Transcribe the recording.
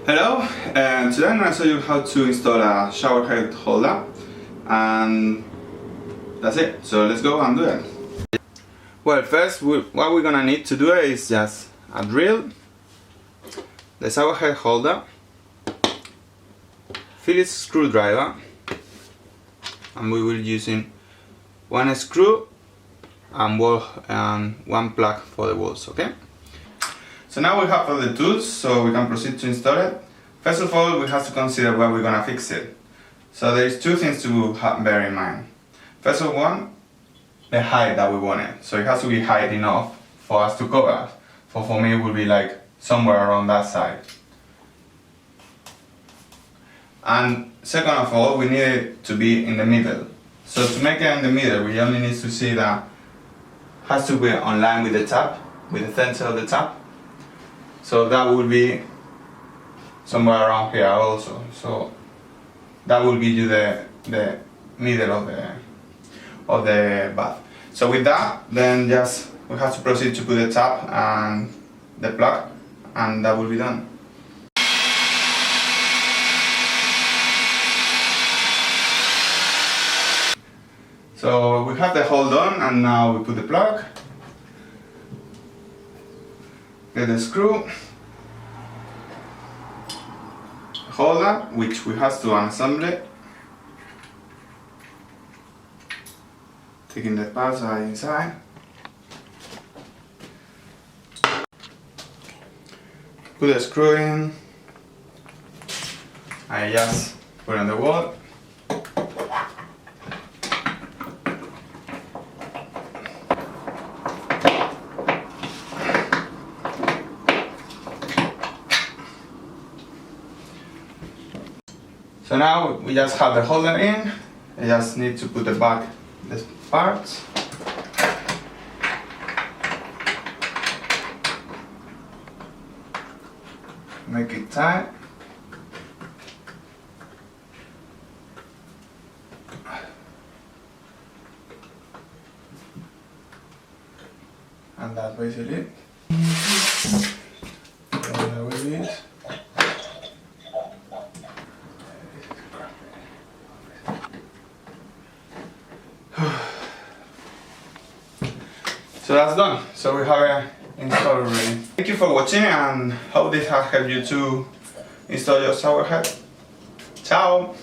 Hello, and today I'm going to show you how to install a showerhead holder, and that's it. So let's go and do it. Well, first what we're going to need to do is just a drill, the showerhead holder, Phillips screwdriver, and we will be using one screw and one plug for the walls, okay? So now we have all the tools, so we can proceed to install it. First of all, we have to consider where we're gonna fix it. So there is two things to bear in mind. First of all, the height that we want it. So it has to be high enough for us to cover. For me, it will be like somewhere around that side. And second of all, we need it to be in the middle. So to make it in the middle, we only need to see that it has to be on line with the tap, with the center of the tap. So that will be somewhere around here also. So that will give you the middle of the bath. So with that, then just we have to proceed to put the tap and the plug, and that will be done. So we have the hole done, and now we put the plug. Get the screw, holder, which we have to unassemble it, taking the parts right inside, put the screw in, I just put it on the wall. So now we just have the holder in. I just need to put the parts. Make it tight. And that's basically it. So that's done. So we have it installed already. Thank you for watching, and hope this has helped you to install your showerhead. Ciao!